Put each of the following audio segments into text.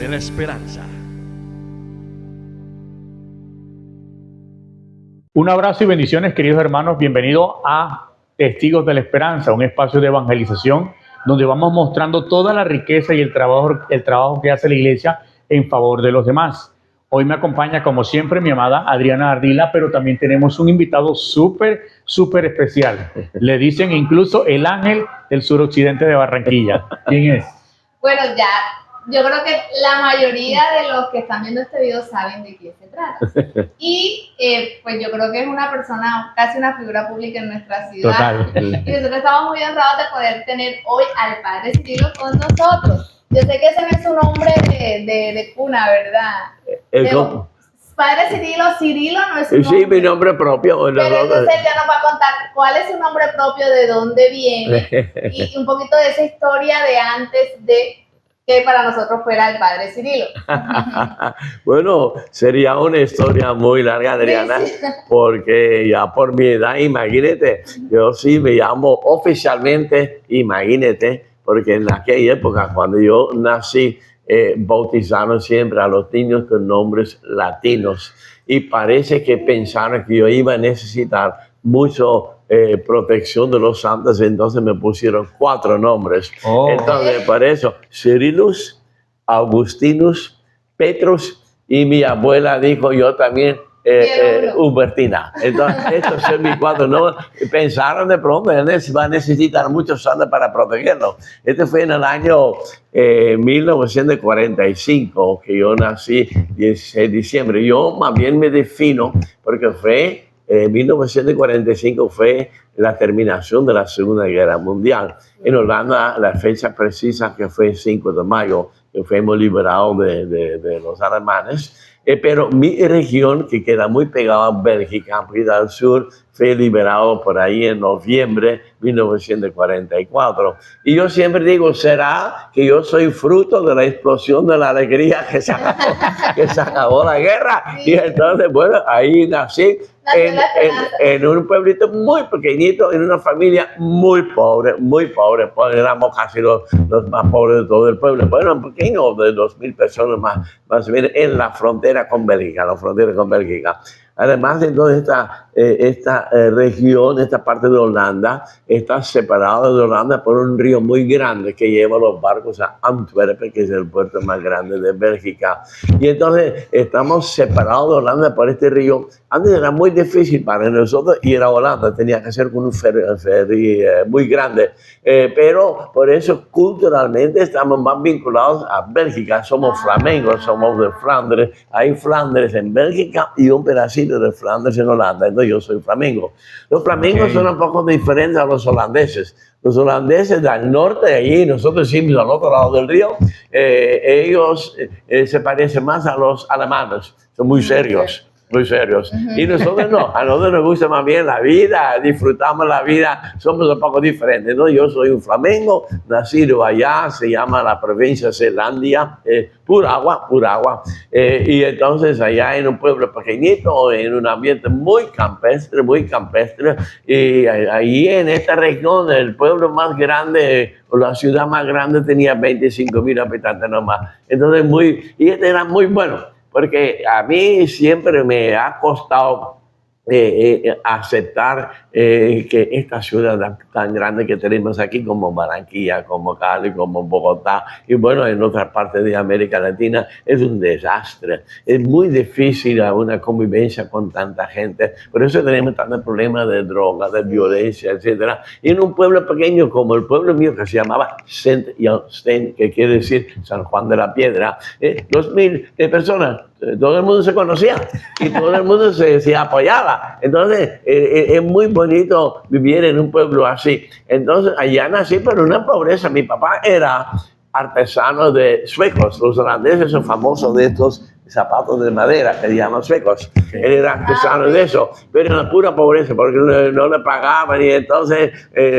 de la Esperanza. Un abrazo y bendiciones, queridos hermanos. Bienvenidos a Testigos de la Esperanza, un espacio de evangelización donde vamos mostrando toda la riqueza y el trabajo que hace la iglesia en favor de los demás. Hoy me acompaña, como siempre, mi amada Adriana Ardila, pero también tenemos un invitado súper especial. Le dicen incluso el ángel del suroccidente de Barranquilla. ¿Quién es? Bueno, ya, yo creo que la mayoría de los que están viendo este video saben de qué se trata. Y pues yo creo que es una persona, casi una figura pública en nuestra ciudad. Total. Y nosotros estamos muy honrados de poder tener hoy al Padre Cirilo con nosotros. Yo sé que ese no es su nombre de cuna, ¿verdad? Padre Cirilo no es su nombre. Sí, mi nombre propio. Pero entonces él ya nos va a contar cuál es su nombre propio, de dónde viene y un poquito de esa historia de antes de que para nosotros fuera el Padre Cirilo. Bueno, sería una historia muy larga, Adriana, porque ya por mi edad, imagínate, yo sí me llamo oficialmente, imagínate, porque en aquella época, cuando yo nací, bautizaron siempre a los niños con nombres latinos y parece que pensaron que yo iba a necesitar mucho protección de los santos, entonces me pusieron 4 nombres. Entonces, por eso, Cirilus, Augustinus, Petrus, y mi abuela dijo yo también, Hubertina. Entonces, estos son mis 4 nombres. Pensaron de pronto, va a necesitar muchos santos para protegerlo. Este fue en el año 1945 que yo nací, 16 de diciembre. Yo más bien me defino porque fue 1945 fue la terminación de la Segunda Guerra Mundial. En Holanda, la fecha precisa que fue 5 de mayo, que fuimos liberados de los alemanes. Pero mi región, que queda muy pegada a Bélgica, muy al sur, fue liberado por ahí en noviembre de 1944. Y yo siempre digo, ¿será que yo soy fruto de la explosión de la alegría que se acabó la guerra? Sí. Y entonces, bueno, ahí nací en un pueblito muy pequeñito, en una familia muy pobre, éramos casi los más pobres de todo el pueblo. Bueno, un pequeño, de 2,000 personas más o menos, en la frontera con Bélgica, Además, entonces, esta región, esta parte de Holanda, está separada de Holanda por un río muy grande que lleva los barcos a Antwerpen, que es el puerto más grande de Bélgica. Y entonces, estamos separados de Holanda por este río. Antes era muy difícil para nosotros ir a Holanda, tenía que ser con un ferry muy grande. Pero por eso, culturalmente, estamos más vinculados a Bélgica. Somos flamencos, somos de Flandres. Hay Flandres en Bélgica y un pedacito de Flandres en Holanda. Entonces yo soy flamengo. Los flamencos son un poco diferentes a los holandeses. Los holandeses del norte, allí nosotros decimos al otro lado del río, ellos se parecen más a los alemanes. Son muy serios. Muy serios. Y nosotros no, a nosotros nos gusta más bien la vida, disfrutamos la vida, somos un poco diferentes, ¿no? Yo soy un flamengo, nacido allá, se llama la provincia Zelandia, pura agua. Y entonces allá en un pueblo pequeñito, en un ambiente muy campestre, y ahí en esta región, el pueblo más grande, o la ciudad más grande tenía 25,000 habitantes nomás. Entonces y este era muy bueno. Porque a mí siempre me ha costado aceptar que esta ciudad tan grande que tenemos aquí, como Barranquilla, como Cali, como Bogotá, y bueno, en otras partes de América Latina, es un desastre. Es muy difícil una convivencia con tanta gente. Por eso tenemos tantos problemas de droga, de violencia, etc. Y en un pueblo pequeño como el pueblo mío, que se llamaba Saint-Jostein, que quiere decir San Juan de la Piedra, 2,000 personas. Todo el mundo se conocía y todo el mundo se apoyaba. Entonces, es muy bonito vivir en un pueblo así. Entonces, allá nací, pero una pobreza. Mi papá era artesano de suecos. Los holandeses son famosos de estos zapatos de madera que llaman suecos. Él era artesano de eso, pero en la pura pobreza, porque no le pagaban, y entonces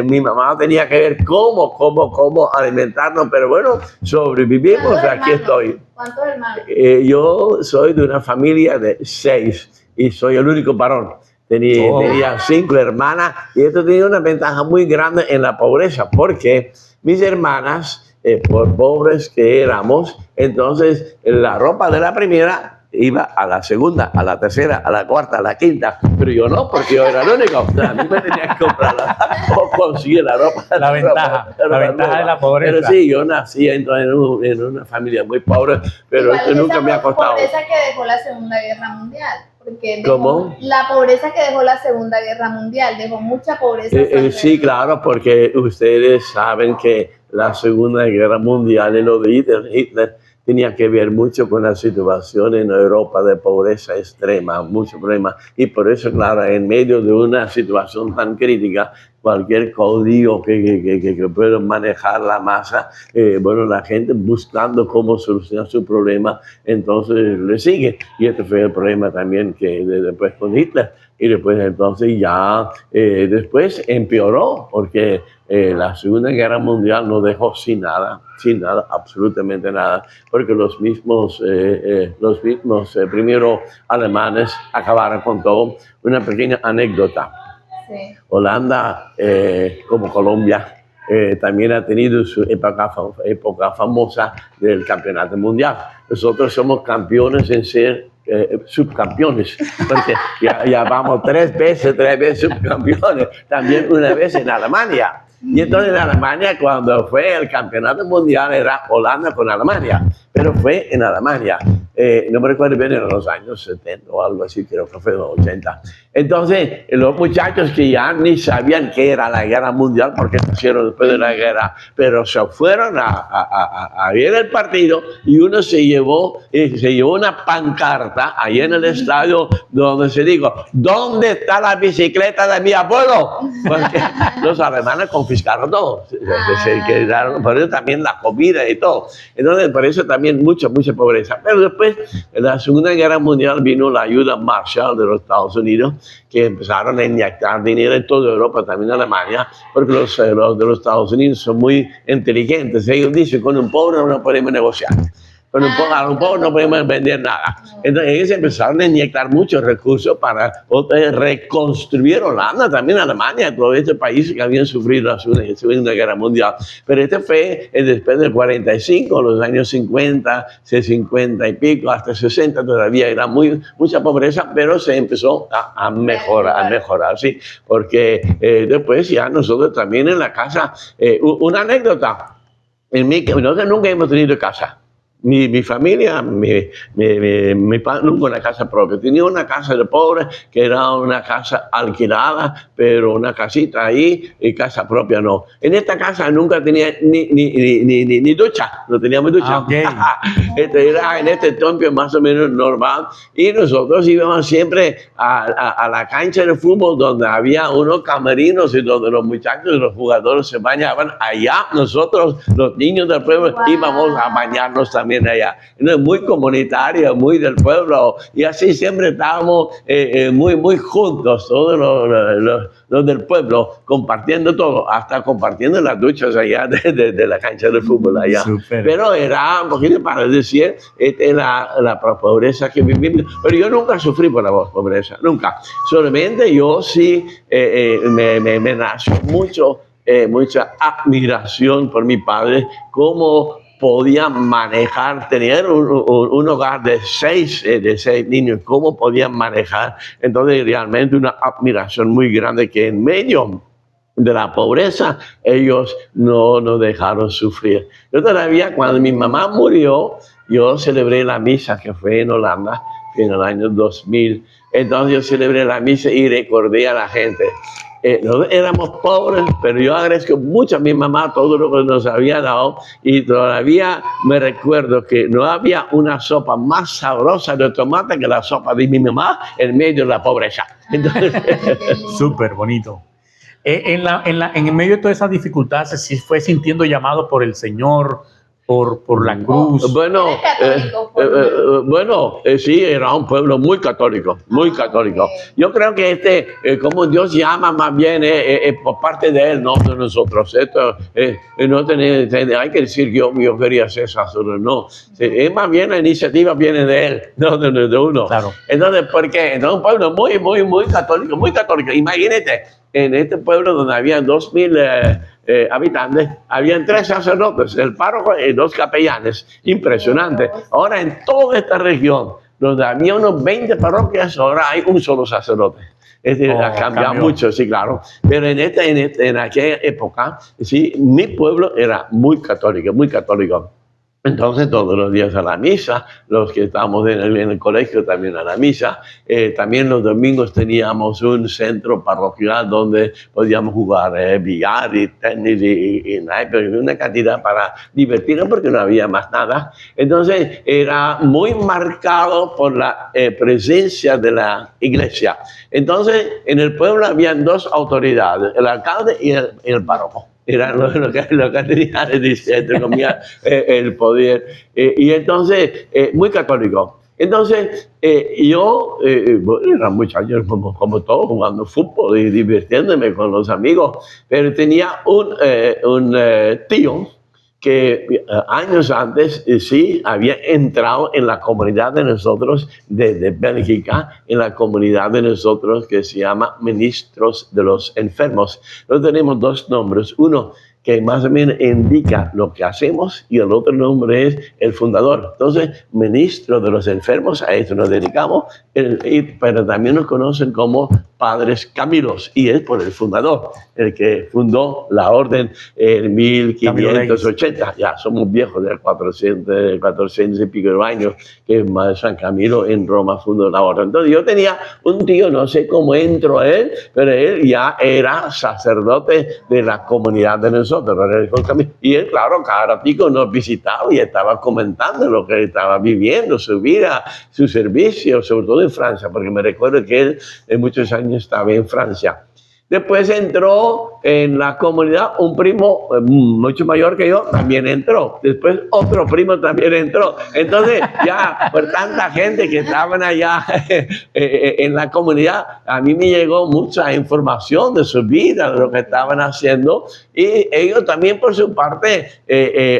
mi mamá tenía que ver cómo alimentarnos, pero bueno, sobrevivimos, aquí estoy. ¿Cuántos hermanos? Yo soy de una familia de 6 y soy el único varón. Tenía 5 hermanas, y esto tenía una ventaja muy grande en la pobreza, porque mis hermanas por pobres que éramos, entonces la ropa de la primera iba a la segunda, a la tercera, a la cuarta, a la quinta, pero yo no, porque yo era el único. O sea, a mí me tenía que comprar o conseguir la ropa. La ventaja de la pobreza. Pero sí, yo nací en una familia muy pobre, pero esto nunca me ha costado. La pobreza que dejó la Segunda Guerra Mundial. Porque ¿Cómo? La pobreza que dejó la Segunda Guerra Mundial, dejó mucha pobreza. Sí, claro, porque ustedes saben que la Segunda Guerra Mundial y lo de Hitler tenía que ver mucho con la situación en Europa de pobreza extrema, mucho problema. Y por eso, claro, en medio de una situación tan crítica, cualquier caudillo que pueda manejar la masa, bueno, la gente buscando cómo solucionar su problema, entonces le sigue. Y este fue el problema también que después con Hitler. Y después entonces ya, después empeoró, porque la Segunda Guerra Mundial no dejó sin nada, absolutamente nada, porque los mismos primero alemanes acabaron con todo. Una pequeña anécdota. Sí. Holanda, como Colombia, también ha tenido su época famosa del campeonato mundial. Nosotros somos campeones en ser subcampeones, porque ya vamos tres veces subcampeones, también una vez en Alemania. Y entonces en Alemania, cuando fue el campeonato mundial, era Holanda con Alemania, pero fue en Alemania. No me recuerdo bien, en los años 70 o algo así, creo que fue en los 80. Entonces, los muchachos que ya ni sabían qué era la guerra mundial, porque nacieron después de la guerra, pero se fueron a ver el partido, y uno se llevó una pancarta ahí en el estadio donde se dijo: ¿dónde está la bicicleta de mi abuelo? Porque los alemanes confiscaron todo, se quedaron, por eso también la comida y todo. Entonces, por eso también mucha pobreza. Pero después, en la Segunda Guerra Mundial, vino la ayuda Marshall de los Estados Unidos, que empezaron a inyectar dinero en toda Europa, también en Alemania, porque los de los Estados Unidos son muy inteligentes. Ellos dicen: con un pobre no podemos negociar. Con un pobre no podemos vender nada. Entonces ellos empezaron a inyectar muchos recursos para reconstruir Holanda, también Alemania, todos estos países que habían sufrido la Segunda Guerra Mundial. Pero este fue después del 45, los años 50, 50 y pico, hasta 60 todavía era mucha pobreza, pero se empezó a mejorar, sí. Porque después ya nosotros también en la casa, una anécdota, nosotros nunca hemos tenido casa. Mi familia, mi padre nunca una casa propia. Tenía una casa de pobres, que era una casa alquilada, pero una casita ahí, y casa propia no. En esta casa nunca tenía ni ducha, no teníamos ducha. Okay. Era en este templo más o menos normal, y nosotros íbamos siempre a la cancha de fútbol, donde había unos camerinos y donde los muchachos y los jugadores se bañaban. Allá nosotros, los niños del pueblo, íbamos a bañarnos también allá. Entonces, muy comunitaria, muy del pueblo, y así siempre estábamos muy juntos, todos los del pueblo, compartiendo todo, hasta compartiendo las duchas allá de la cancha de fútbol allá. Super. Pero era un poquito para decir, la pobreza que vivimos. Pero yo nunca sufrí por la pobreza, nunca. Solamente yo sí me nació mucha admiración por mi padre, cómo podía manejar, tener un hogar de seis niños, cómo podían manejar. Entonces, realmente una admiración muy grande, que en medio de la pobreza ellos no nos dejaron sufrir. Yo todavía, cuando mi mamá murió, yo celebré la misa, que fue en Holanda, en el año 2000. Entonces yo celebré la misa y recordé a la gente. Nosotros éramos pobres, pero yo agradezco mucho a mi mamá todo lo que nos había dado, y todavía me recuerdo que no había una sopa más sabrosa de tomate que la sopa de mi mamá en medio de la pobreza. Súper bonito. En el medio de todas esas dificultades, ¿sí fue sintiendo llamado por el Señor, por la cruz? Bueno, sí, era un pueblo muy católico, muy católico. Yo creo que como Dios llama, más bien por parte de Él, no de nosotros. Esto no hay que decir que yo quería ser sacerdote, no. Más bien la iniciativa viene de Él, no de uno. Claro. Entonces, ¿por qué? Es un pueblo muy católico, muy católico. Imagínate, en este pueblo donde había 2000 habitantes, habían 3 sacerdotes, el párroco y 2 capellanes. Impresionante. Ahora en toda esta región, donde había unos 20 parroquias, ahora hay un solo sacerdote. Es decir, ha cambiado mucho, sí, claro. Pero en aquella época, sí, mi pueblo era muy católico, muy católico. Entonces todos los días a la misa, los que estábamos en el colegio también a la misa, también los domingos teníamos un centro parroquial donde podíamos jugar billar y tenis y naipes, una cantidad para divertirnos porque no había más nada. Entonces era muy marcado por la presencia de la iglesia. Entonces en el pueblo habían 2 autoridades, el alcalde y el párroco. Eran los que tenían el poder. Y entonces, muy católico. Entonces, yo era muchacho como todos, jugando fútbol y divirtiéndome con los amigos, pero tenía un tío que años antes sí había entrado en la comunidad de nosotros de Bélgica, en la comunidad de nosotros que se llama Ministros de los Enfermos. Nosotros tenemos 2 nombres, uno que más o menos indica lo que hacemos y el otro nombre es el fundador. Entonces, Ministro de los Enfermos, a esto nos dedicamos, pero también nos conocen como Padres Camilos, y es por el fundador, el que fundó la orden en 1580. Ya somos viejos de 400 y pico de años que San Camilo en Roma fundó la orden. Entonces yo tenía un tío, no sé cómo entró a él, pero él ya era sacerdote de la comunidad de nosotros. Y él, claro, cada ratico nos visitaba y estaba comentando lo que él estaba viviendo, su vida, su servicio, sobre todo en Francia, porque me recuerdo que él en muchos años estaba en Francia. Después entró en la comunidad un primo mucho mayor que yo, también entró. Después otro primo también entró. Entonces ya por tanta gente que estaban allá en la comunidad, a mí me llegó mucha información de su vida, de lo que estaban haciendo. Y ellos también por su parte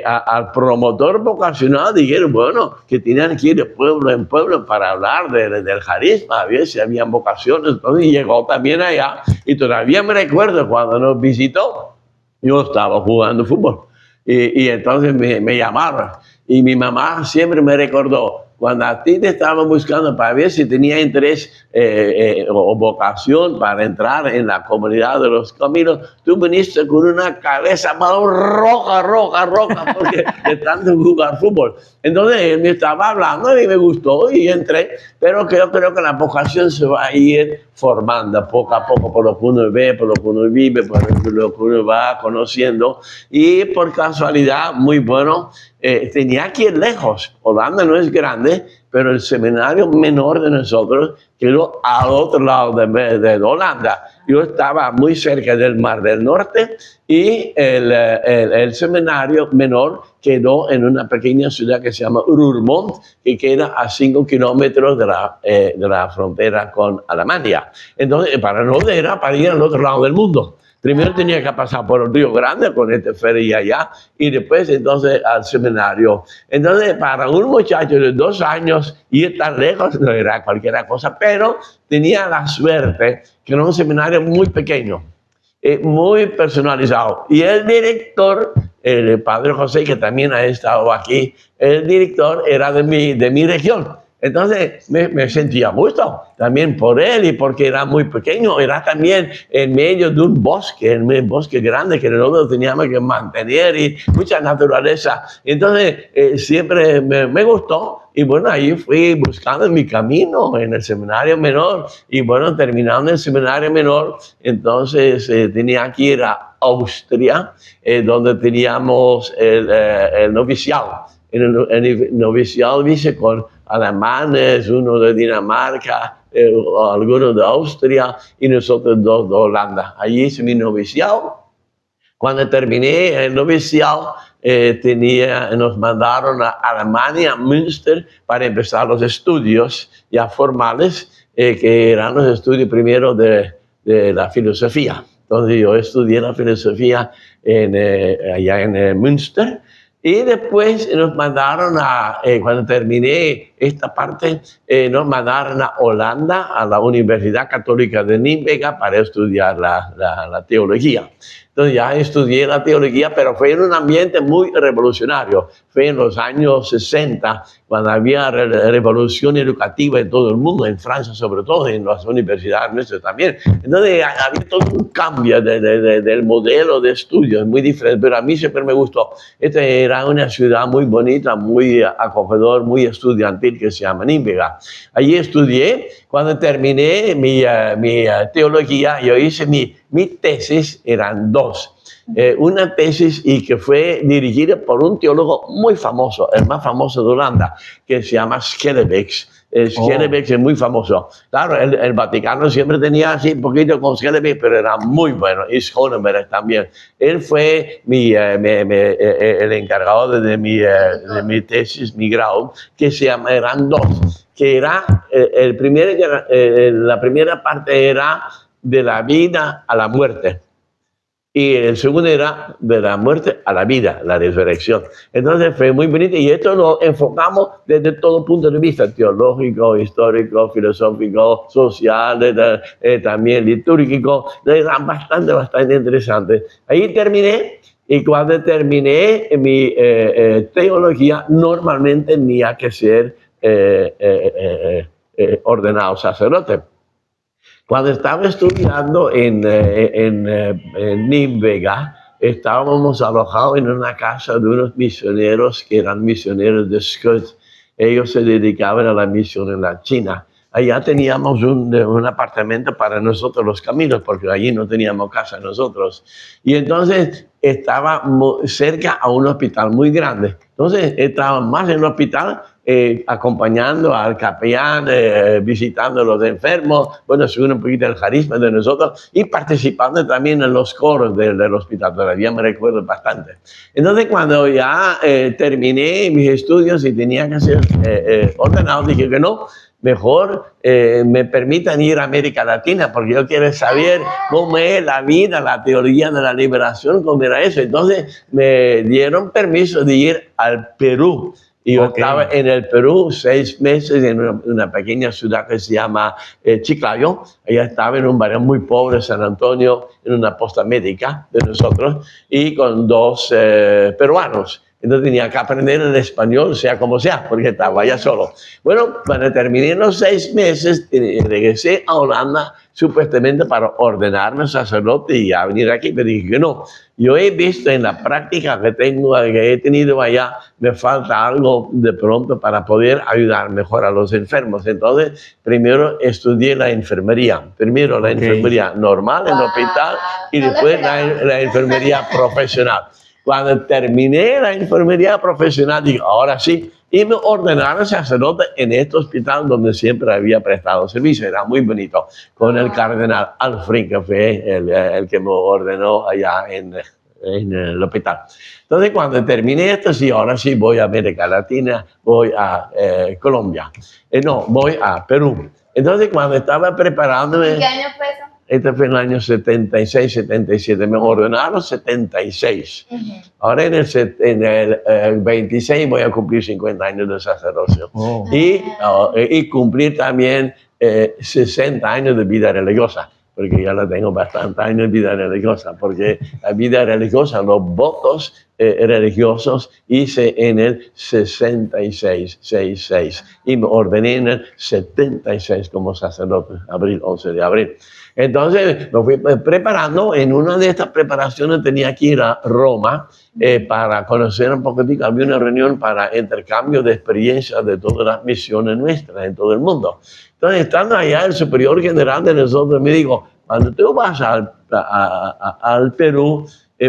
al promotor vocacional dijeron, bueno, que tenían que ir de pueblo en pueblo para hablar del carisma, a ver si habían vocaciones. Entonces llegó también allá y todavía me recuerdo cuando nos visitó, yo estaba jugando fútbol y entonces me llamaron y mi mamá siempre me recordó, cuando a ti te estaban buscando para ver si tenía interés o vocación para entrar en la comunidad de los caminos, tú viniste con una cabeza más roja, porque de tanto jugar fútbol. Entonces él me estaba hablando y me gustó y entré, pero yo creo que la vocación se va a ir formando poco a poco por lo que uno ve, por lo que uno vive, por lo que uno va conociendo. Y por casualidad, muy bueno, tenía que ir lejos. Holanda no es grande, pero el seminario menor de nosotros quedó al otro lado de Holanda. Yo estaba muy cerca del Mar del Norte y el seminario menor quedó en una pequeña ciudad que se llama Roermond, que queda a 5 kilómetros de la frontera con Alemania. Entonces, para ir al otro lado del mundo. Primero tenía que pasar por el Río Grande con este ferry allá y después entonces al seminario. Entonces para un muchacho de 2 años ir tan lejos no era cualquier cosa, pero tenía la suerte que era un seminario muy pequeño, muy personalizado. Y el director, el padre José, que también ha estado aquí, el director era de mi región. Entonces me sentía a gusto también por él y porque era muy pequeño, era también en medio de un bosque grande que nosotros teníamos que mantener y mucha naturaleza. Entonces siempre me gustó y bueno, ahí fui buscando mi camino en el seminario menor y bueno, terminando el seminario menor, entonces tenía que ir a Austria, donde teníamos el noviciado. El noviciado dice con alemanes, uno de Dinamarca, algunos de Austria y nosotros 2 de Holanda. Allí hice mi noviciado. Cuando terminé el noviciado, nos mandaron a Alemania, a Münster, para empezar los estudios ya formales, que eran los estudios primero de la filosofía. Entonces yo estudié la filosofía allá en Münster. Y después nos mandaron cuando terminé esta parte, nos mandaron a Holanda, a la Universidad Católica de Nijmegen, para estudiar la teología. Entonces ya estudié la teología, pero fue en un ambiente muy revolucionario. Fue en los años 60, cuando había revolución educativa en todo el mundo, en Francia sobre todo, en las universidades nuestras también. Entonces había todo un cambio del modelo de estudio, muy diferente, pero a mí siempre me gustó. Esta era una ciudad muy bonita, muy acogedor, muy estudiantil, que se llama Nijmegen. Allí estudié. Cuando terminé mi teología, yo hice mi tesis, eran dos. Una tesis y que fue dirigida por un teólogo muy famoso, el más famoso de Holanda, que se llama Schellebecks. Schellebecks es muy famoso. Claro, el Vaticano siempre tenía así un poquito con Schellebecks, pero era muy bueno. Y Schoenberg también. Él fue el encargado de mi tesis, mi grado, que eran dos. Que era, la primera parte era de la vida a la muerte. Y el segundo era de la muerte a la vida, la resurrección. Entonces fue muy bonito y esto lo enfocamos desde todo punto de vista, teológico, histórico, filosófico, social, también litúrgico. Era bastante interesante. Ahí terminé y cuando terminé mi teología, normalmente tenía que ser ordenado sacerdote. Cuando estaba estudiando en Nijmegen, estábamos alojados en una casa de unos misioneros que eran misioneros de Scud. Ellos se dedicaban a la misión en la China. Allá teníamos un apartamento para nosotros los caminos, porque allí no teníamos casa nosotros. Y entonces estaba cerca a un hospital muy grande. Entonces estábamos más en el hospital, acompañando al capellán, visitando a los enfermos, bueno, según un poquito el carisma de nosotros, y participando también en los coros del hospital. Todavía me recuerdo bastante. Entonces, cuando ya terminé mis estudios y tenía que ser ordenado, dije que no, mejor me permitan ir a América Latina, porque yo quiero saber cómo es la vida, la teoría de la liberación, cómo era eso. Entonces me dieron permiso de ir al Perú. Y yo estaba en el Perú 6 meses en una pequeña ciudad que se llama Chiclayo. Allá estaba en un barrio muy pobre, San Antonio, en una posta médica de nosotros, y con 2 peruanos. Entonces tenía que aprender el español, sea como sea, porque estaba allá solo. Bueno, cuando terminé los 6 meses, regresé a Holanda, supuestamente para ordenarme sacerdote y a venir aquí, pero dije que no. Yo he visto en la práctica que he tenido allá, me falta algo de pronto para poder ayudar mejor a los enfermos. Entonces, primero estudié la enfermería. Primero la enfermería normal en el hospital y después la enfermería profesional. Cuando terminé la enfermería profesional, dije, ahora sí, y me ordenaron sacerdote en este hospital donde siempre había prestado servicio. Era muy bonito, con el cardenal Alfred, que fue el que me ordenó allá en el hospital. Entonces, cuando terminé esto, sí, ahora sí voy a América Latina, voy a Colombia. No, voy a Perú. Entonces, cuando estaba preparándome... ¿En qué año fue eso? Este fue en el año 76, 77. Me ordenaron 76. Ahora en el 26 voy a cumplir 50 años de sacerdocio. Y cumplir también 60 años de vida religiosa. Porque ya la tengo bastantes años de vida religiosa. Porque la vida religiosa, los votos religiosos hice en el 66. Y me ordené en el 76 como sacerdote, 11 de abril. Entonces me fui preparando. En una de estas preparaciones tenía que ir a Roma para conocer un poquitico. Había una reunión para intercambio de experiencias de todas las misiones nuestras en todo el mundo. Entonces, estando allá, el superior general de nosotros me dijo, cuando tú vas al Perú,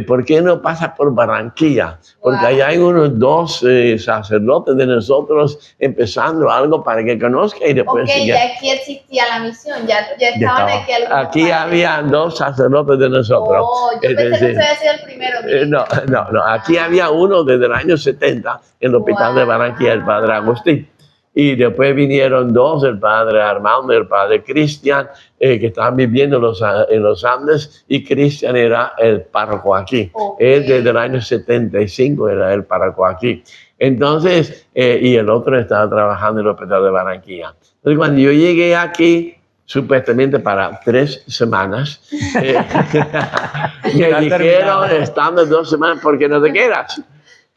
¿por qué no pasas por Barranquilla? Porque allá hay unos 2 sacerdotes de nosotros empezando algo para que conozcan y después... Ok, ya aquí existía la misión, ya estaban aquí algunos. Aquí había 2 sacerdotes de nosotros. Yo pensé que usted había sido el primero. No, aquí había uno desde el año 70 en el hospital de Barranquilla, el padre Agustín. Y después vinieron dos, el padre Armando y el padre Cristian, que estaban viviendo en los Andes, y Cristian era el párroco aquí. Okay. Él desde el año 75 era el párroco aquí. Entonces, y el otro estaba trabajando en el hospital de Barranquilla. Entonces, cuando yo llegué aquí, supuestamente para 3 semanas, me dijeron, estando 2 semanas, ¿por qué no te quedas?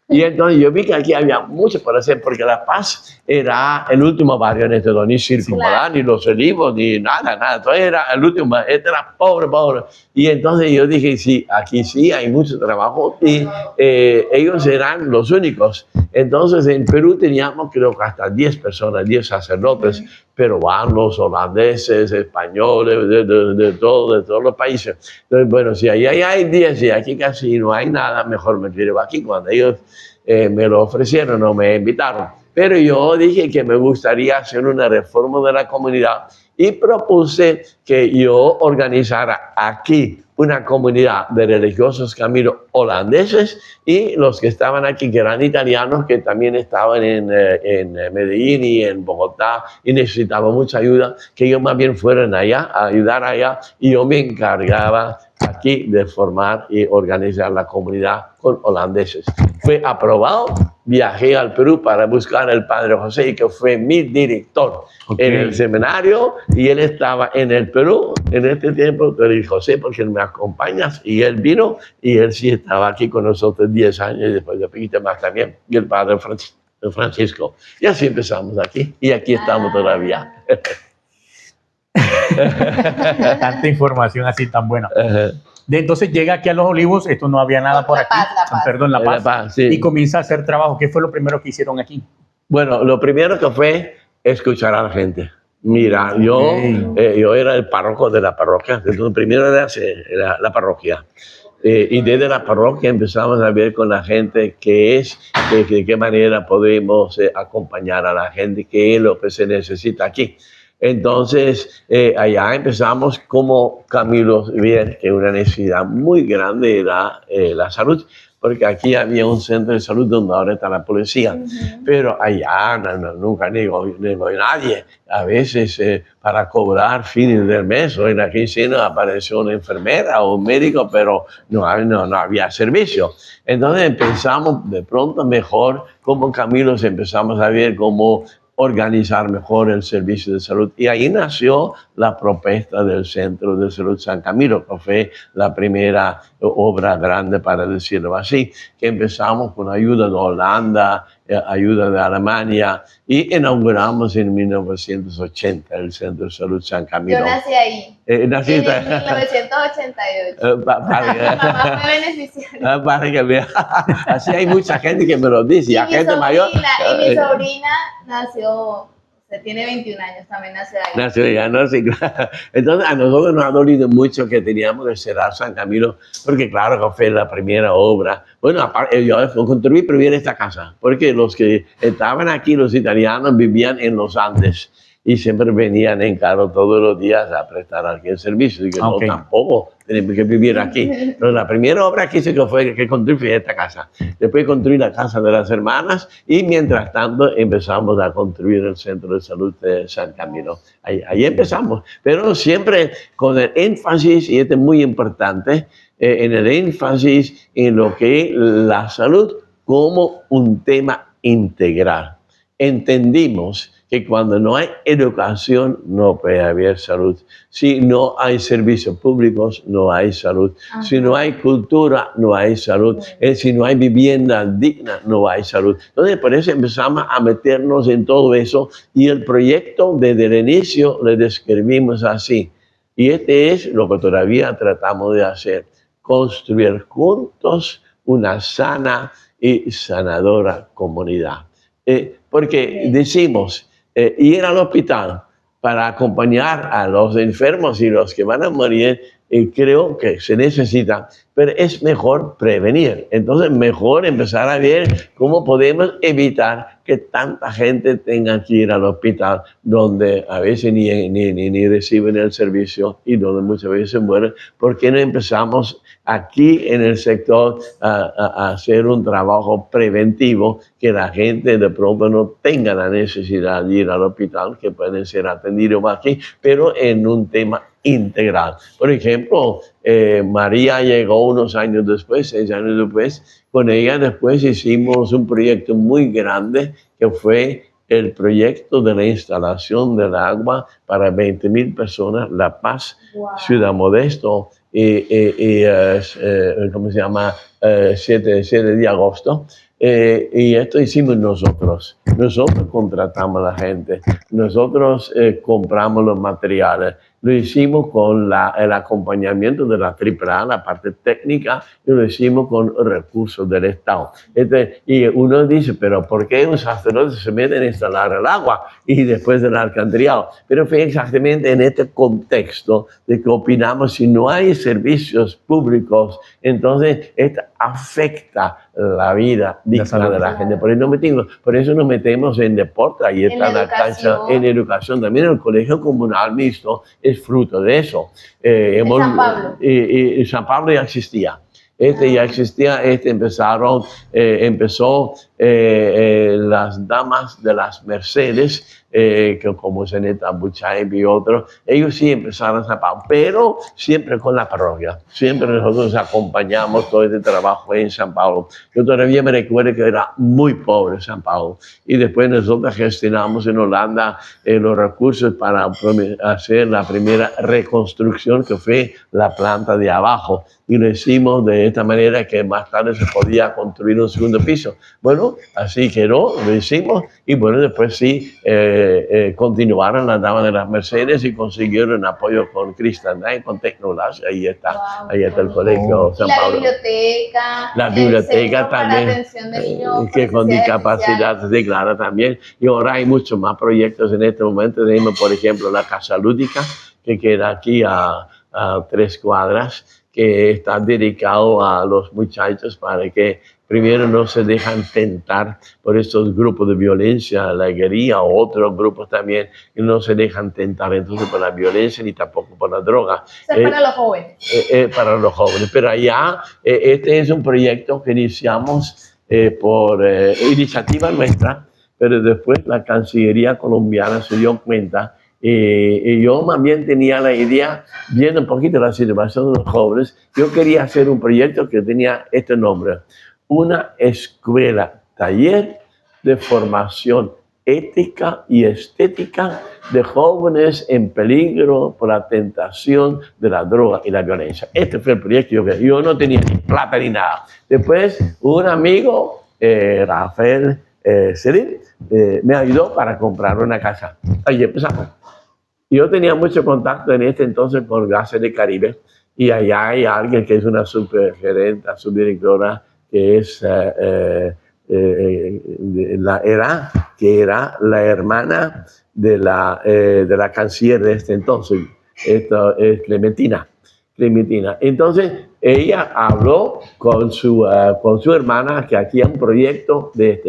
Y entonces yo vi que aquí había mucho por hacer, porque La Paz era el último barrio en este, ni Circunvalar, ni Los Olivos, ni nada. Entonces era el último, este era pobre. Y entonces yo dije, sí, aquí sí hay mucho trabajo, y ellos eran los únicos. Entonces en Perú teníamos, creo que hasta 10 personas, 10 sacerdotes, peruanos, holandeses, españoles, de todos los países. Entonces, bueno, si ahí hay 10 y aquí casi no hay nada, mejor me quedo aquí. Cuando ellos me lo ofrecieron, no me invitaron. Pero yo dije que me gustaría hacer una reforma de la comunidad y propuse que yo organizara aquí una comunidad de religiosos caminos holandeses y los que estaban aquí, que eran italianos, que también estaban en Medellín y en Bogotá y necesitaban mucha ayuda, que ellos más bien fueran allá, a ayudar allá, y yo me encargaba aquí de formar y organizar la comunidad con holandeses. Fue aprobado, viajé al Perú para buscar al padre José, que fue mi director en el seminario, y él estaba en el Perú en este tiempo. Pero dije, José, ¿por qué me acompañas? Y él vino, y él sí estaba aquí con nosotros 10 años, y después de poquito más también, y el padre Francisco. Y así empezamos aquí, y aquí estamos todavía. Tanta información así tan buena. Entonces llega aquí a Los Olivos, esto no había nada por aquí. La Paz. Sí. Y comienza a hacer trabajo. ¿Qué fue lo primero que hicieron aquí? Bueno, lo primero que fue escuchar a la gente. Mira, yo era el párroco de la parroquia. Entonces, primero era la parroquia. Y desde la parroquia empezamos a ver con la gente de qué manera podemos acompañar a la gente, qué es lo que se necesita aquí. Entonces, allá empezamos como Camilo Bien, que una necesidad muy grande era la salud, porque aquí había un centro de salud donde ahora está la policía, pero allá nunca negó nadie. A veces para cobrar fines del mes o en la quincena apareció una enfermera o un médico, pero no había servicio. Entonces empezamos de pronto mejor como Camilo, empezamos a ver cómo organizar mejor el servicio de salud. Y ahí nació la propuesta del Centro de Salud San Camilo, que fue la primera obra grande, para decirlo así, que empezamos con ayuda de Holanda, ayuda de Alemania, y inauguramos en 1980 el Centro de Salud San Camilo. Yo nací ahí. ¿Naciste? En 1988. Mamá fue beneficiaria. Para que vea. Así hay mucha gente que me lo dice, y gente mayor. Y mi sobrina nació, tiene 21 años, también nació ahí. Nació ya, ¿no? Sí, claro. Entonces, a nosotros nos ha dolido mucho que teníamos que cerrar San Camilo, porque claro que fue la primera obra. Bueno, aparte, yo contribuí primero en esta casa, porque los que estaban aquí, los italianos, vivían en los Andes y siempre venían en carro todos los días a prestar aquí el servicio. Y que no, tampoco tenemos que vivir aquí. Pero la primera obra que hice fue que construí esta casa. Después construí la casa de las hermanas, y mientras tanto empezamos a construir el Centro de Salud de San Camilo. Ahí empezamos, pero siempre con el énfasis, y este es muy importante, en el énfasis en lo que es la salud como un tema integral. Entendimos que cuando no hay educación no puede haber salud. Si no hay servicios públicos, no hay salud. Si no hay cultura, no hay salud. Si no hay vivienda digna, no hay salud. Entonces, por eso empezamos a meternos en todo eso, y el proyecto desde el inicio le describimos así. Y este es lo que todavía tratamos de hacer: construir juntos una sana y sanadora comunidad. Porque decimos, ir al hospital para acompañar a los enfermos y los que van a morir, creo que se necesita, pero es mejor prevenir. Entonces, mejor empezar a ver cómo podemos evitar que tanta gente tenga que ir al hospital, donde a veces ni reciben el servicio y donde muchas veces se mueren. ¿Por qué no empezamos aquí en el sector a hacer un trabajo preventivo, que la gente de pronto no tenga la necesidad de ir al hospital, que pueden ser atendidos aquí, pero en un tema integral. Por ejemplo, María llegó unos años después, 6 años después. Con ella después hicimos un proyecto muy grande que fue el proyecto de la instalación del agua para 20,000 personas, La Paz, Ciudad Modesto, ¿cómo se llama? 7 de agosto. Y esto hicimos nosotros. Nosotros contratamos a la gente, nosotros compramos los materiales, lo hicimos con el acompañamiento de la AAA, la parte técnica, y lo hicimos con recursos del Estado. Y uno dice, pero ¿por qué un sacerdote se mete a instalar el agua y después el alcantarillado? Pero fue exactamente en este contexto de que opinamos, si no hay servicios públicos, entonces esto afecta la vida digna de la gente. Por eso nos metemos en deporte, ahí está la cancha, en educación. También el colegio comunal mixto es fruto de eso. San Pablo. San Pablo ya existía. Ya existía, empezó las damas de las Mercedes, que como Zeneta Buchay y otros, ellos sí empezaron a San Pablo, pero siempre con la parroquia. Siempre nosotros acompañamos todo este trabajo en San Pablo. Yo todavía me recuerdo que era muy pobre San Pablo, y después nosotros gestionamos en Holanda los recursos para hacer la primera reconstrucción, que fue la planta de abajo, y lo hicimos de esta manera que más tarde se podía construir un segundo piso. Bueno, así quedó, lo hicimos, y bueno, después sí continuaron las damas de las Mercedes y consiguieron apoyo con Christian Knight, con Tecnolas. Ahí está el colegio San Pablo. La biblioteca también, atención de niños que con discapacidad se declara también. Y ahora hay muchos más proyectos en este momento. Tenemos, por ejemplo, la Casa Lúdica, que queda aquí a 3 cuadras, que está dedicado a los muchachos para que primero no se dejan tentar por estos grupos de violencia, la guerrilla o otros grupos también, que no se dejan tentar entonces por la violencia ni tampoco por la droga. Para los jóvenes. Para los jóvenes. Pero allá, este es un proyecto que iniciamos por iniciativa nuestra, pero después la Cancillería colombiana se dio cuenta. Y yo más bien tenía la idea, viendo un poquito la situación de los jóvenes, yo quería hacer un proyecto que tenía este nombre: una escuela, taller de formación ética y estética de jóvenes en peligro por la tentación de la droga y la violencia. Este fue el proyecto que yo no tenía ni plata ni nada. Después un amigo, Rafael Serín, me ayudó para comprar una casa. Ahí empezamos. Yo tenía mucho contacto en este entonces con Gases del Caribe, y allá hay alguien que es una subgerente, subdirectora, que es que era la hermana de la canciller de este entonces. Esto es Clementina. Entonces ella habló con su hermana, que hacía un proyecto de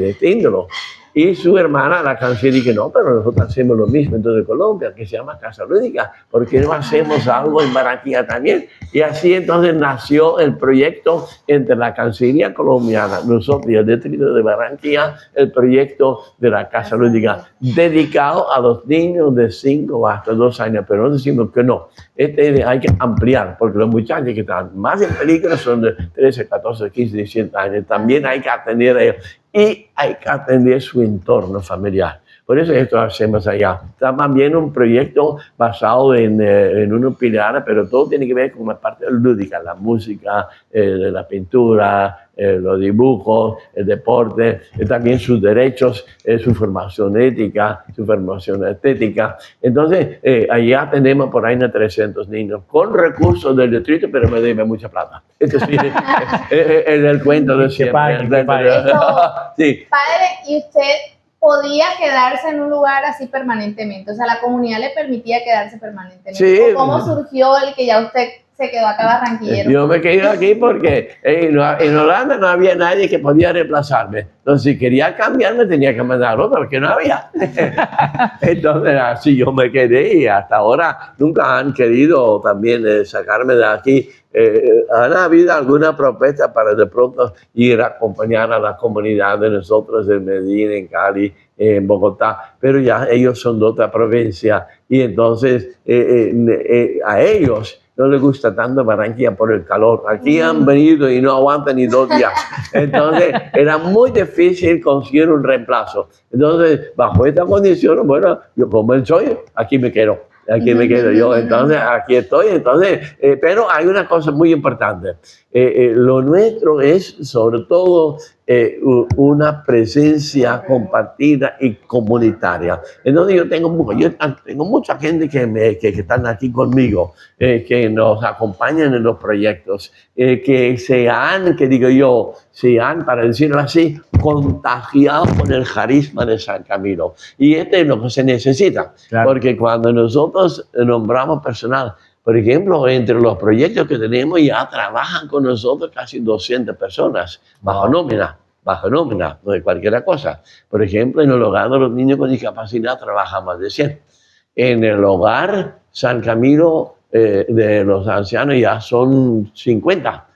este índolo. Y su hermana, la canciller, dice, no, pero nosotros hacemos lo mismo en toda Colombia, que se llama Casa Lúdica, ¿por qué no hacemos algo en Barranquilla también? Y así entonces nació el proyecto entre la Cancillería colombiana, nosotros y el distrito de Barranquilla, el proyecto de la Casa Lúdica, dedicado a los niños de 5 hasta 2 años, pero no decimos que no. Hay que ampliar, porque los muchachos que están más en peligro son de 13, 14, 15, 17 años. También hay que atender a ellos. Y hay que atender su entorno familiar. Por eso esto hacemos allá. Está también un proyecto basado en unos pilares, pero todo tiene que ver con la parte lúdica, la música, la pintura, los dibujos, el deporte, también sus derechos, su formación ética, su formación estética. Entonces, allá tenemos por ahí unos 300 niños con recursos del distrito, pero me debe mucha plata. Esto sí, es el cuento de siempre. Sí. Padre, ¿y usted podía quedarse en un lugar así permanentemente? O sea, la comunidad le permitía quedarse permanentemente. Sí. ¿Cómo surgió el que ya usted se quedó acá barranquillero? Yo me quedé aquí porque en Holanda no había nadie que podía reemplazarme. Entonces, si quería cambiarme, tenía que mandar otro, porque no había. Entonces, así yo me quedé, y hasta ahora nunca han querido también sacarme de aquí. ¿Han habido alguna propuesta para de pronto ir a acompañar a la comunidad de nosotros en Medellín, en Cali, en Bogotá? Pero ya ellos son de otra provincia y entonces a ellos no les gusta tanto Barranquilla por el calor. Aquí han venido y no aguantan ni 2 días. Entonces, era muy difícil conseguir un reemplazo. Entonces, bajo esta condición, bueno, yo como soy, aquí me quedo. Aquí me quedo yo, entonces aquí estoy. Entonces, pero hay una cosa muy importante. Lo nuestro es sobre todo una presencia compartida y comunitaria. Entonces yo tengo mucha gente que están aquí conmigo, que nos acompañan en los proyectos, se han, para decirlo así, contagiado con el carisma de San Camilo. Y es lo que se necesita, claro. Porque cuando nosotros nombramos personal, por ejemplo, entre los proyectos que tenemos ya trabajan con nosotros casi 200 personas bajo nómina, no de cualquier cosa. Por ejemplo, en el hogar de los niños con discapacidad trabajan más de 100. En el hogar San Camilo de los ancianos ya son 50.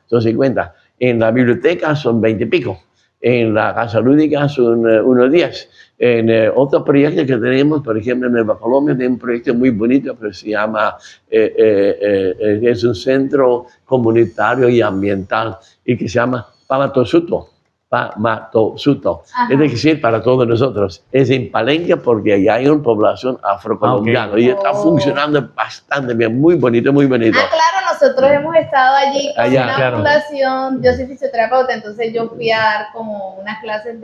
En la biblioteca son 20 y pico. En la casa lúdica son unos 10. En otros proyectos que tenemos, por ejemplo, en Nueva Colombia, tenemos un proyecto muy bonito que se llama, es un centro comunitario y ambiental y que se llama Pamatosuto. Es decir, para todos nosotros. Es en Palenque porque allá hay una población afrocolombiana y está funcionando bastante bien, muy bonito, muy bonito. Ah, claro, nosotros hemos estado allí con una fundación, yo soy fisioterapeuta, entonces yo fui a dar como unas clases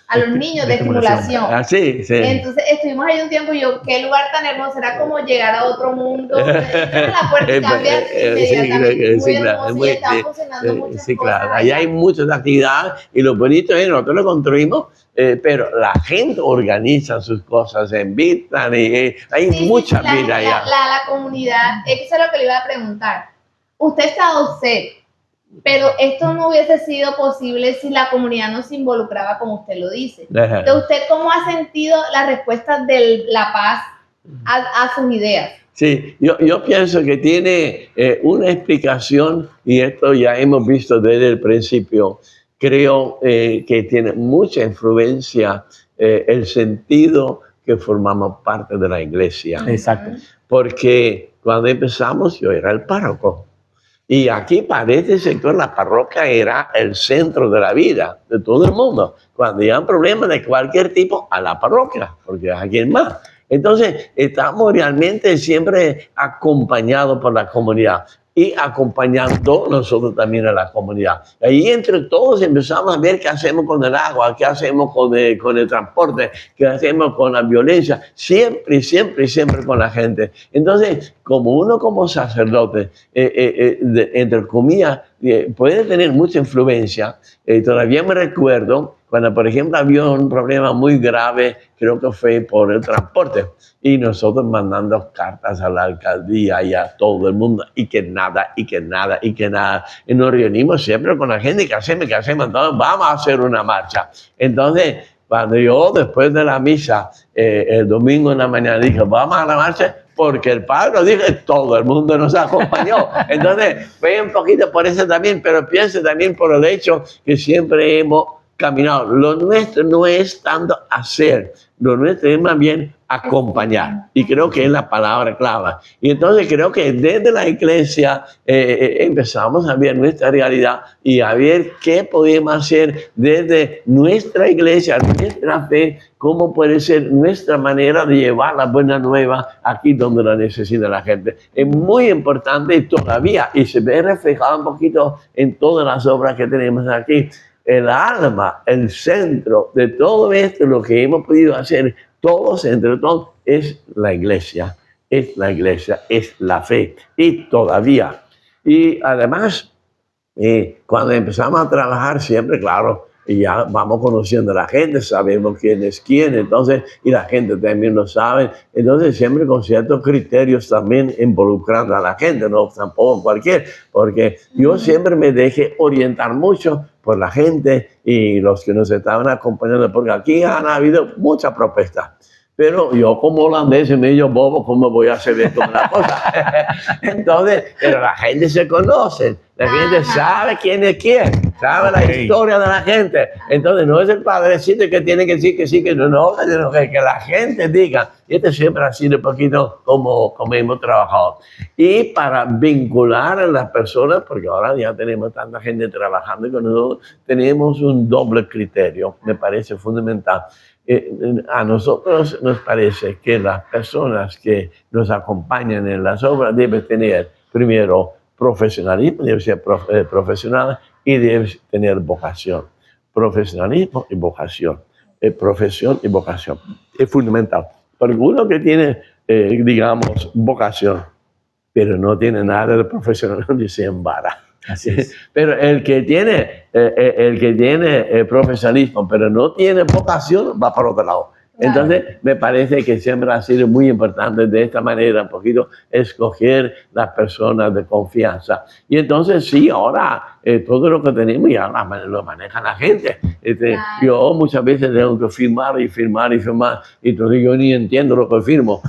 a los niños de estimulación. Ah, sí. Entonces estuvimos ahí un tiempo y yo, qué lugar tan hermoso, era como llegar a otro mundo. La puerta cambia inmediatamente, muy hermoso y estaba funcionando muchas cosas. Claro, allá hay muchas actividades y lo bonito es, nosotros lo construimos, pero la gente organiza sus cosas, se invitan y hay mucha vida allá. La comunidad, eso es lo que le iba a preguntar. Usted está docente, pero esto no hubiese sido posible si la comunidad no se involucraba, como usted lo dice. Entonces, ¿usted cómo ha sentido la respuesta de La Paz a sus ideas? Sí, yo pienso que tiene una explicación, y esto ya hemos visto desde el principio. Creo que tiene mucha influencia el sentido que formamos parte de la iglesia. Exacto. Porque cuando empezamos yo era el párroco. Y aquí para este sector la parroquia era el centro de la vida de todo el mundo. Cuando hay problemas de cualquier tipo, a la parroquia, porque es alguien más. Entonces, estamos realmente siempre acompañados por la comunidad y acompañando nosotros también a la comunidad. Ahí entre todos empezamos a ver qué hacemos con el agua, qué hacemos con el transporte, qué hacemos con la violencia, siempre con la gente. Entonces, como sacerdote, entre comillas, puede tener mucha influencia. Todavía me recuerdo cuando, por ejemplo, había un problema muy grave, creo que fue por el transporte, y nosotros mandando cartas a la alcaldía y a todo el mundo, y que nada. Y nos reunimos siempre con la gente, ¿qué hacemos? Entonces, vamos a hacer una marcha. Entonces, cuando yo, después de la misa, el domingo en la mañana, dije, vamos a la marcha, porque el padre dijo, todo el mundo nos acompañó. Entonces, fue un poquito por eso también, pero pienso también por el hecho que siempre hemos caminado. Lo nuestro no es tanto hacer, lo nuestro es más bien acompañar. Y creo que es la palabra clave. Y entonces creo que desde la iglesia empezamos a ver nuestra realidad y a ver qué podemos hacer desde nuestra iglesia, nuestra fe, cómo puede ser nuestra manera de llevar la buena nueva aquí donde la necesita la gente. Es muy importante todavía y se ve reflejado un poquito en todas las obras que tenemos aquí. El alma, el centro de todo esto, lo que hemos podido hacer todos, entre todos, es la iglesia, es la fe, y todavía. Y además, cuando empezamos a trabajar siempre, claro, ya vamos conociendo a la gente, sabemos quién es quién, entonces, y la gente también lo sabe, entonces siempre con ciertos criterios también involucrando a la gente, no tampoco cualquier, porque yo siempre me dejé orientar mucho por la gente y los que nos estaban acompañando, porque aquí han habido muchas propuestas. Pero yo como holandés y medio bobo, ¿cómo voy a hacer esto una cosa? Entonces, pero la gente se conoce, la gente sabe quién es quién, sabe la historia de la gente. Entonces, no es el padrecito que tiene que decir que sí, que no, sino que la gente diga. Y este siempre ha sido un poquito como hemos trabajado. Y para vincular a las personas, porque ahora ya tenemos tanta gente trabajando con nosotros, tenemos un doble criterio, me parece fundamental. A nosotros nos parece que las personas que nos acompañan en las obras deben tener, primero, profesionalismo, deben ser profesionales y deben tener vocación. Profesionalismo y vocación. Profesión y vocación. Es fundamental. Porque uno que tiene, digamos, vocación, pero no tiene nada de profesionalismo, se embara. Pero el que tiene profesionalismo, pero no tiene vocación, va para otro lado. Entonces, me parece que siempre ha sido muy importante de esta manera, un poquito, escoger las personas de confianza. Y entonces, sí, ahora todo lo que tenemos ya lo maneja la gente. Yo muchas veces tengo que firmar y firmar y firmar, y entonces yo ni entiendo lo que firmo.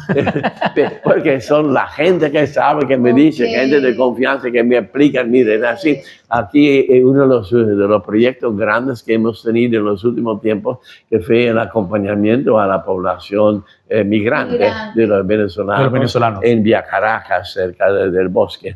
Porque son la gente que sabe, que me dice, gente de confianza, que me explican, miren, así. Aquí uno de los proyectos grandes que hemos tenido en los últimos tiempos, que fue el acompañamiento a la población migrante de los venezolanos en Vía Caracas, cerca del bosque.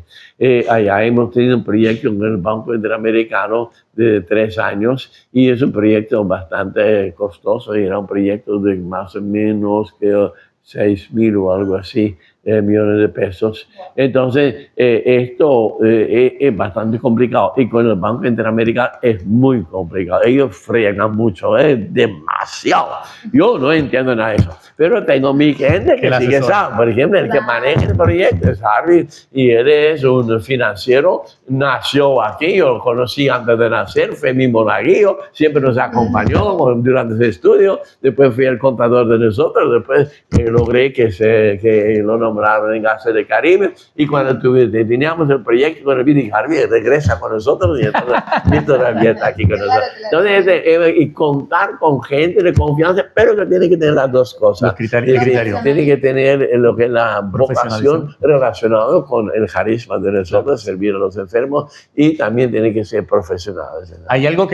Allá hemos tenido un proyecto en el Banco Interamericano de 3 años y es un proyecto bastante costoso y era un proyecto de más o menos que 6.000 o algo así millones de pesos. Entonces, esto es bastante complicado y con el Banco Interamericano es muy complicado. Ellos frenan mucho, es demasiado. Yo no entiendo nada de eso, pero tengo mi gente que sí que sabe. Por ejemplo, el que maneja el proyecto es Harvey y él es un financiero, nació aquí, yo lo conocí antes de nacer, fue mi monaguillo, siempre nos acompañó durante ese estudio, después fui el contador de nosotros, después logré que lo nombraron en Gases del Caribe y cuando teníamos el proyecto con el Billy Harvey, regresa con nosotros y entonces todavía está aquí con nosotros. Entonces, y contar con gente de confianza, pero que tiene que tener las dos cosas. Los criterios. Tiene que tener lo que es la vocación relacionada con el carisma de nosotros, servir a los enfermos y también tiene que ser profesional. Hay algo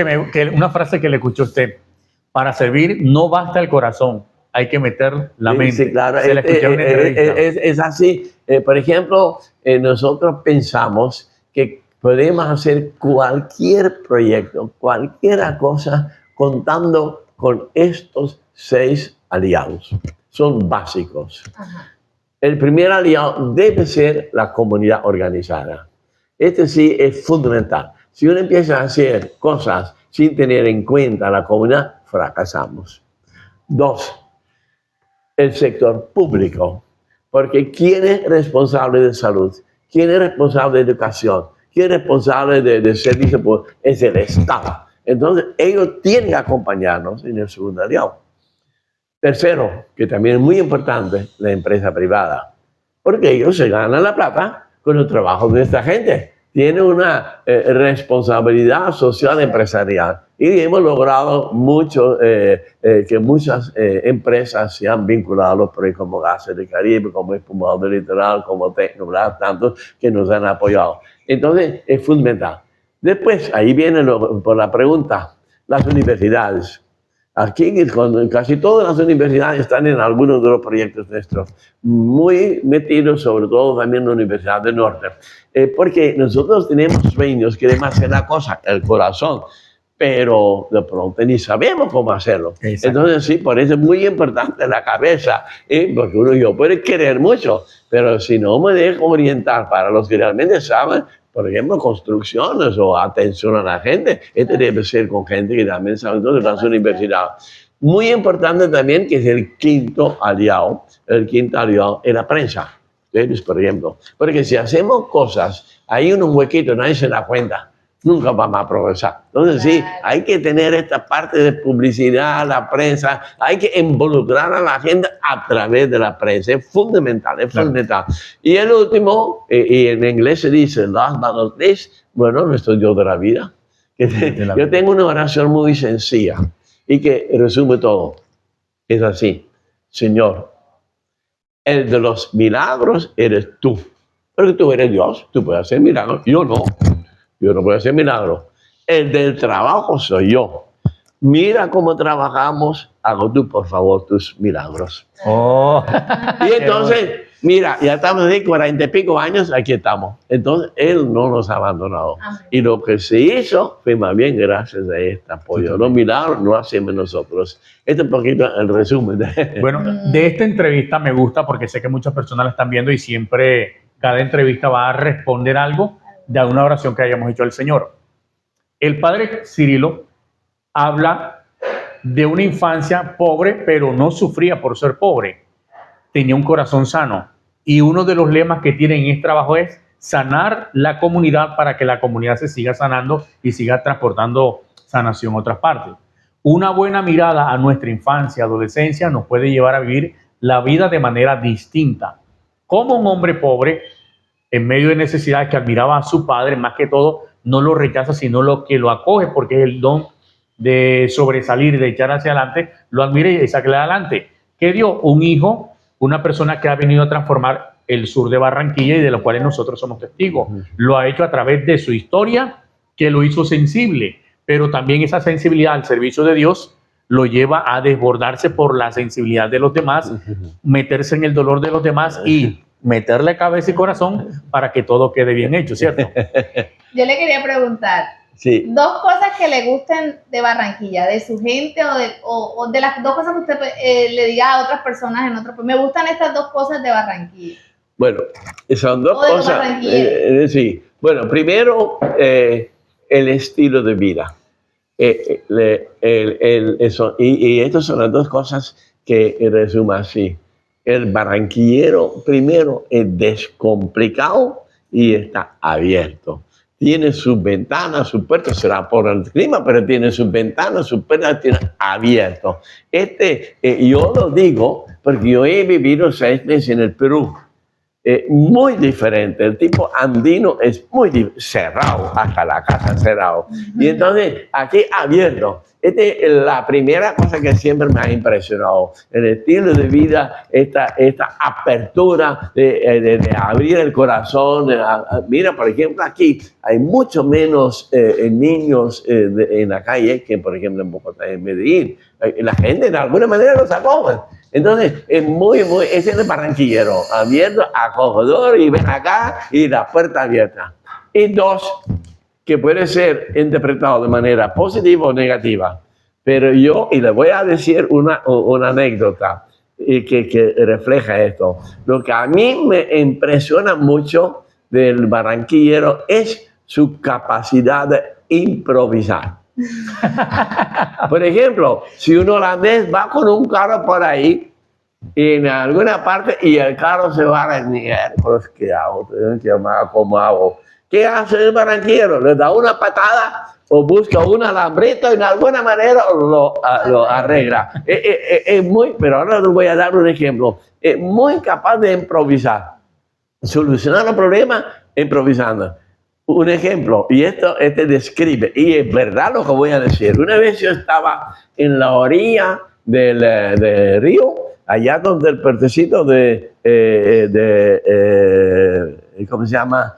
una frase que le escuchó usted, para servir no basta el corazón, hay que meter la mente. Sí, claro. Se la escuché en una entrevista. Es así. Por ejemplo, nosotros pensamos que podemos hacer cualquier proyecto, cualquier cosa, contando con estos 6 aliados. Son básicos. El primer aliado debe ser la comunidad organizada. Este sí es fundamental. Si uno empieza a hacer cosas sin tener en cuenta la comunidad, fracasamos. 2, el sector público. Porque ¿quién es responsable de salud? ¿Quién es responsable de educación? ¿Quién es responsable de servicio público? Es el Estado. Entonces, ellos tienen que acompañarnos en el segundo aliado. Tercero, que también es muy importante, la empresa privada. Porque ellos se ganan la plata con el trabajo de esta gente. Tienen una responsabilidad social empresarial. Y hemos logrado mucho, que muchas empresas se han vinculado a los proyectos como Gases del Caribe, como Espumado del Litoral, como Tecnobras, tantos que nos han apoyado. Entonces, es fundamental. Después, ahí viene por la pregunta, las universidades. Aquí casi todas las universidades están en algunos de los proyectos nuestros, muy metidos, sobre todo también en la Universidad del Norte, porque nosotros tenemos sueños, queremos hacer la cosa, el corazón, pero de pronto ni sabemos cómo hacerlo. Exacto. Entonces sí, por eso es muy importante la cabeza, porque yo puedo querer mucho, pero si no me dejo orientar para los que realmente saben, por ejemplo, construcciones o atención a la gente, debe ser con gente que también sabe entonces las universidades. Muy importante también que es el quinto aliado es la prensa. Entonces, por ejemplo, porque si hacemos cosas, hay un huequito, nadie se da cuenta, nunca vamos a progresar. Entonces sí, hay que tener esta parte de publicidad, la prensa, hay que involucrar a la gente a través de la prensa, es fundamental, es fundamental. Y el último, y en inglés se dice, last but not least, bueno, nuestro Dios de la vida. Yo tengo una oración muy sencilla y que resume todo. Es así, Señor, el de los milagros eres tú. Porque tú eres Dios, tú puedes hacer milagros. Yo no puedo hacer milagros. El del trabajo soy yo. Mira cómo trabajamos, hago tú, por favor, tus milagros. Oh. Y entonces, mira, ya estamos de 40 y pico años, aquí estamos. Entonces, Él no nos ha abandonado. Amén. Y lo que se hizo fue más bien gracias a este apoyo. Los milagros no hacemos nosotros. Este es un poquito el resumen. Bueno, de esta entrevista me gusta porque sé que muchas personas la están viendo y siempre cada entrevista va a responder algo de una oración que hayamos hecho al Señor. El padre Cirilo habla de una infancia pobre, pero no sufría por ser pobre. Tenía un corazón sano. Y uno de los lemas que tiene en este trabajo es sanar la comunidad para que la comunidad se siga sanando y siga transportando sanación a otras partes. Una buena mirada a nuestra infancia, adolescencia, nos puede llevar a vivir la vida de manera distinta. Como un hombre pobre, en medio de necesidades, que admiraba a su padre, más que todo, no lo rechaza, sino lo que lo acoge, porque es el don de sobresalir, de echar hacia adelante, lo admira y saca adelante. ¿Qué dio? Un hijo, una persona que ha venido a transformar el sur de Barranquilla y de los cuales nosotros somos testigos. Lo ha hecho a través de su historia, que lo hizo sensible, pero también esa sensibilidad al servicio de Dios lo lleva a desbordarse por la sensibilidad de los demás, meterse en el dolor de los demás y meterle cabeza y corazón para que todo quede bien hecho, ¿cierto? Yo le quería preguntar, Sí. dos cosas que le gusten de Barranquilla, de su gente o de las dos cosas que usted le diga a otras personas en otro país. Me gustan estas dos cosas de Barranquilla. Bueno, son dos O de los cosas. barranquilleros. Sí. Bueno, primero, el estilo de vida. Y estas son las dos cosas que resumo así. El barranquillero, primero, es descomplicado y está abierto. Tiene sus ventanas, sus puertas, será por el clima, pero tiene sus ventanas, sus puertas, tiene abierto. Yo lo digo porque yo he vivido 6 meses en el Perú. Muy diferente. El tipo andino es muy cerrado, hasta la casa cerrado. Y entonces aquí abierto. Esta es la primera cosa que siempre me ha impresionado. El estilo de vida, esta apertura de abrir el corazón. Mira, por ejemplo, aquí hay mucho menos niños en la calle que, por ejemplo, en Bogotá, en Medellín. La gente de alguna manera los acoge. Entonces, ese es el barranquillero, abierto, acogedor, y ven acá, y la puerta abierta. Y dos, que puede ser interpretado de manera positiva o negativa. Pero yo, y le voy a decir una anécdota que refleja esto. Lo que a mí me impresiona mucho del barranquillero es su capacidad de improvisar. Por ejemplo, si un holandés va con un carro por ahí en alguna parte y el carro se va a dañar, pues ¿qué hago? ¿Cómo hago? ¿Qué hace el barranquillero? ¿Le da una patada o busca un alambrito y de alguna manera lo arregla? Pero ahora les voy a dar un ejemplo. Es muy capaz de improvisar, solucionar los problemas improvisando. Un ejemplo, y esto describe, y es verdad lo que voy a decir. Una vez yo estaba en la orilla del río, allá donde el puertecito ¿cómo se llama?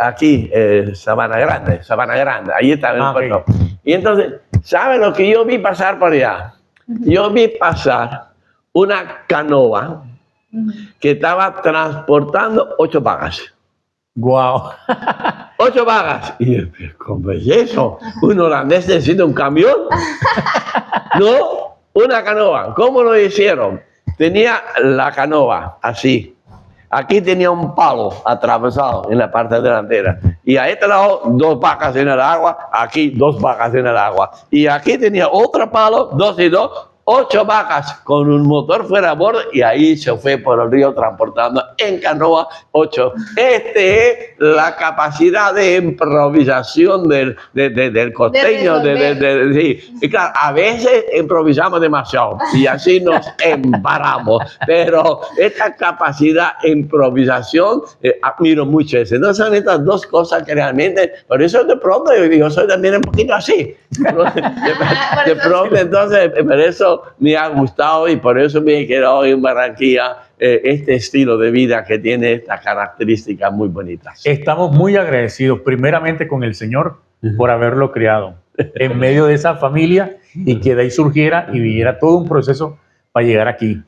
Aquí, Sabana Grande, ahí está el puerto. Y entonces, ¿saben lo que yo vi pasar por allá? Yo vi pasar una canoa que estaba transportando 8 vagas. ¡Guau! 8 vagas. Y yo, ¿cómo es eso? ¿Un holandés necesita un camión? No, una canoa. ¿Cómo lo hicieron? Tenía la canoa así. Aquí tenía un palo atravesado en la parte delantera. Y a este lado, 2 vacas en el agua. Aquí, 2 vacas en el agua. Y aquí tenía otro palo, 2 y 2. 8 vacas con un motor fuera a bordo y ahí se fue por el río transportando en canoa 8. Es la capacidad de improvisación del costeño. Sí. Y claro, a veces improvisamos demasiado y así nos embaramos, pero esta capacidad de improvisación admiro mucho eso. Entonces son estas dos cosas que realmente, por eso de pronto yo soy también un poquito así. De pronto, entonces, por eso me ha gustado y por eso me he quedado en Barranquilla este estilo de vida que tiene estas características muy bonitas. Estamos muy agradecidos primeramente con el Señor por haberlo creado en medio de esa familia y que de ahí surgiera y viviera todo un proceso para llegar aquí.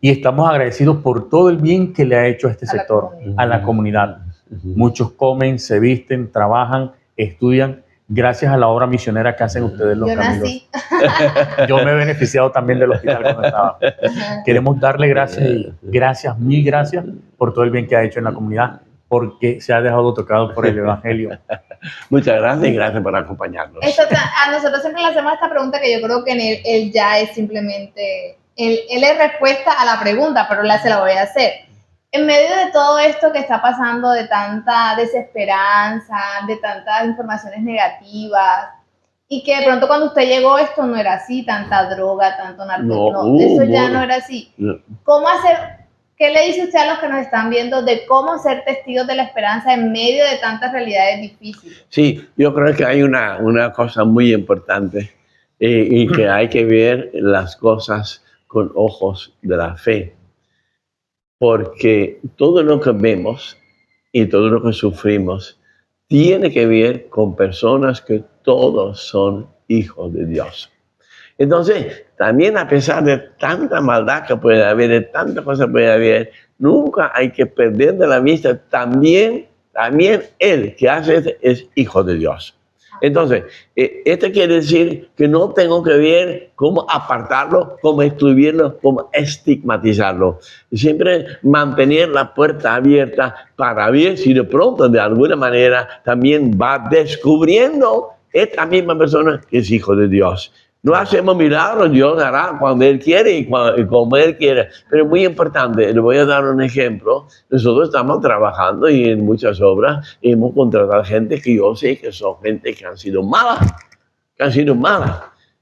Y estamos agradecidos por todo el bien que le ha hecho a este sector, a la comunidad. Muchos comen, se visten, trabajan, estudian, gracias a la obra misionera que hacen ustedes los caminos. Yo me he beneficiado también del hospital cuando estaba. Queremos darle gracias y gracias, mil gracias por todo el bien que ha hecho en la comunidad, porque se ha dejado tocado por el Evangelio. Muchas gracias y gracias por acompañarnos. A nosotros siempre le hacemos esta pregunta que yo creo que en él ya es simplemente, él es respuesta a la pregunta, pero se la voy a hacer. En medio de todo esto que está pasando, de tanta desesperanza, de tantas informaciones negativas, y que de pronto cuando usted llegó esto no era así, tanta droga, tanto narcotráfico, eso ya no era así. ¿Cómo hacer, qué le dice usted a los que nos están viendo de cómo ser testigos de la esperanza en medio de tantas realidades difíciles? Sí, yo creo que hay una cosa muy importante y que hay que ver las cosas con ojos de la fe. Porque todo lo que vemos y todo lo que sufrimos tiene que ver con personas que todos son hijos de Dios. Entonces, también a pesar de tanta maldad que puede haber, de tantas cosas que puede haber, nunca hay que perder de la vista también Él que hace esto es hijo de Dios. Entonces, esto quiere decir que no tengo que ver cómo apartarlo, cómo excluirlo, cómo estigmatizarlo. Siempre mantener la puerta abierta para ver si de pronto, de alguna manera, también va descubriendo esta misma persona que es hijo de Dios. No hacemos milagros, Dios hará cuando Él quiere y como Él quiere. Pero es muy importante, le voy a dar un ejemplo. Nosotros estamos trabajando y en muchas obras hemos contratado gente que yo sé que son gente que han sido malas.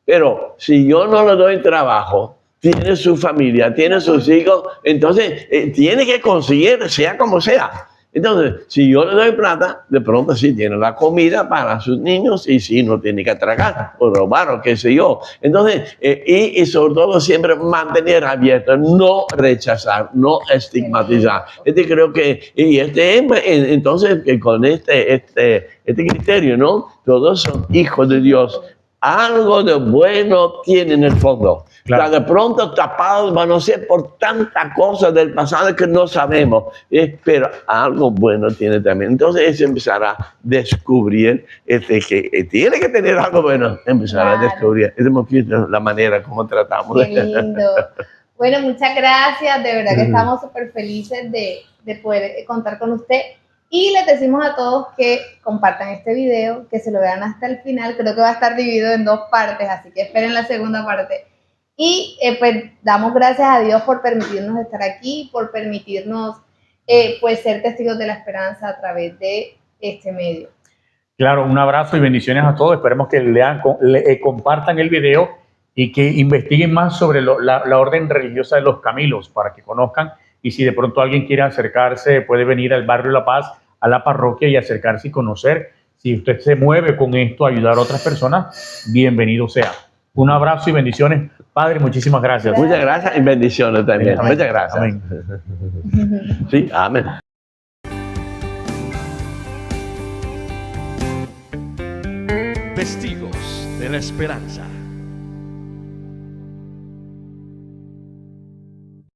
Pero si yo no le doy trabajo, tiene su familia, tiene sus hijos, entonces tiene que conseguir, sea como sea. Entonces, si yo le doy plata, de pronto sí tiene la comida para sus niños y sí no tiene que atracar o robar o qué sé yo. Entonces, y sobre todo siempre mantener abierto, no rechazar, no estigmatizar. Creo que, entonces, con este criterio, ¿no? Todos son hijos de Dios. Algo de bueno tiene en el fondo. Claro. O sea, de pronto tapados van a ser por tantas cosas del pasado que no sabemos, pero algo bueno tiene también. Entonces es empezar a descubrir que tiene que tener algo bueno, empezar a descubrir. Es la manera como tratamos. Qué lindo. Bueno, muchas gracias, de verdad que estamos súper felices de poder contar con usted. Y les decimos a todos que compartan este video, que se lo vean hasta el final. Creo que va a estar dividido en 2 partes, así que esperen la segunda parte. Y pues damos gracias a Dios por permitirnos estar aquí, por permitirnos pues ser testigos de la esperanza a través de este medio. Claro, un abrazo y bendiciones a todos. Esperemos que compartan el video y que investiguen más sobre la orden religiosa de los Camilos para que conozcan. Y si de pronto alguien quiere acercarse, puede venir al barrio La Paz, a la parroquia y acercarse y conocer. Si usted se mueve con esto, ayudar a otras personas, bienvenido sea. Un abrazo y bendiciones. Padre, muchísimas gracias. Muchas gracias y bendiciones también. Amén. Muchas gracias. Amén. Sí, amén. Testigos de la Esperanza.